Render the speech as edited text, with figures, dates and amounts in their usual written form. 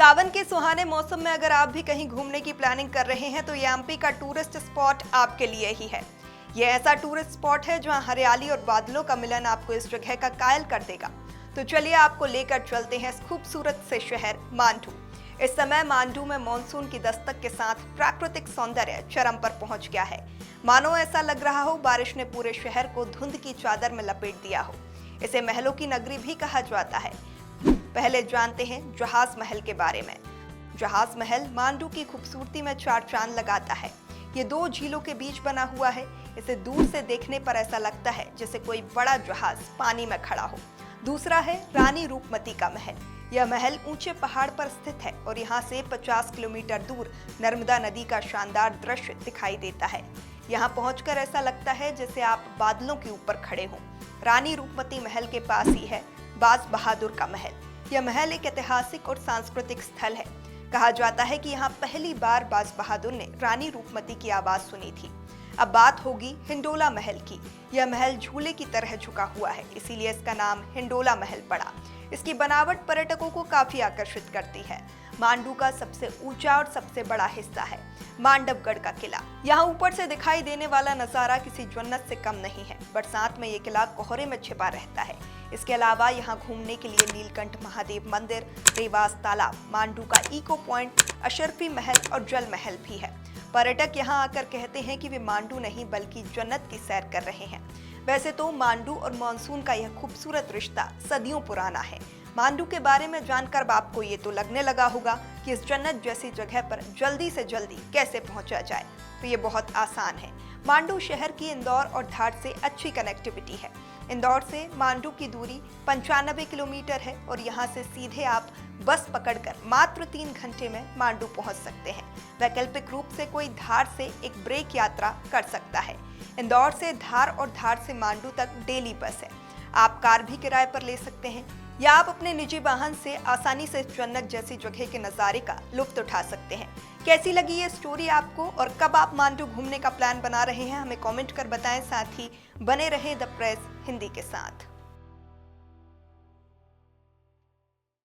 सावन के सुहाने मौसम में अगर आप भी कहीं घूमने की प्लानिंग कर रहे हैं तो ये एमपी का टूरिस्ट स्पॉट आपके लिए ही है। ये ऐसा टूरिस्ट स्पॉट है जहां हरियाली और बादलों का मिलन आपको इस जगह का कायल कर देगा। तो चलिए आपको लेकर चलते हैं इस खूबसूरत से शहर मांडू। इस समय मांडू में मानसून की दस्तक के साथ प्राकृतिक सौंदर्य चरम पर पहुंच गया है। मानो ऐसा लग रहा हो बारिश ने पूरे शहर को धुंध की चादर में लपेट दिया हो। इसे महलों की नगरी भी कहा जाता है। पहले जानते हैं जहाज महल के बारे में। जहाज महल मांडू की खूबसूरती में चार चांद लगाता है। ये दो झीलों के बीच बना हुआ है। इसे दूर से देखने पर ऐसा लगता है जैसे कोई बड़ा जहाज पानी में खड़ा हो। दूसरा है रानी रूपमती का महल। यह महल ऊंचे पहाड़ पर स्थित है और यहाँ से 50 किलोमीटर दूर नर्मदा नदी का शानदार दृश्य दिखाई देता है। यहाँ पहुंचकर ऐसा लगता है जैसे आप बादलों के ऊपर खड़े हों। रानी रूपमती महल के पास ही है बाज बहादुर का महल। यह महल एक ऐतिहासिक और सांस्कृतिक स्थल है। कहा जाता है कि यहाँ पहली बार बाज बहादुर ने रानी रूपमती की आवाज सुनी थी। अब बात होगी हिंडोला महल की। यह महल झूले की तरह झुका हुआ है, इसीलिए इसका नाम हिंडोला महल पड़ा। इसकी बनावट पर्यटकों को काफी आकर्षित करती है। मांडू का सबसे ऊंचा और सबसे बड़ा हिस्सा है मांडवगढ़ का किला। यहाँ ऊपर से दिखाई देने वाला नजारा किसी जन्नत से कम नहीं है। बरसात में ये किला कोहरे में छिपा रहता है। इसके अलावा यहाँ घूमने के लिए नीलकंठ महादेव मंदिर, रेवास तालाब, मांडू का इको पॉइंट, अशरफी महल और जल महल भी है। पर्यटक यहाँ आकर कहते हैं कि वे मांडू नहीं बल्कि जन्नत की सैर कर रहे हैं। वैसे तो मांडू और मानसून का यह खूबसूरत रिश्ता सदियों पुराना है। मांडू के बारे में जानकर आपको ये तो लगने लगा होगा कि इस जन्नत जैसी जगह पर जल्दी से जल्दी कैसे पहुंचा जाए। तो ये बहुत आसान है। मांडू शहर की इंदौर और धार से अच्छी कनेक्टिविटी है। इंदौर से मांडू की दूरी 95 किलोमीटर है और यहाँ से सीधे आप बस पकड़कर मात्र 3 घंटे में मांडू पहुँच सकते हैं। वैकल्पिक रूप से कोई धार से एक ब्रेक यात्रा कर सकता है। इंदौर से धार और धार से मांडू तक डेली बस है। आप कार भी किराए पर ले सकते हैं या आप अपने निजी वाहन से आसानी से जन्नत जैसी जगह के नज़ारे का लुत्फ उठा सकते हैं। कैसी लगी ये स्टोरी आपको और कब आप मांडू घूमने का प्लान बना रहे हैं, हमें कमेंट कर बताएं। साथ ही बने रहे द प्रेस हिंदी के साथ।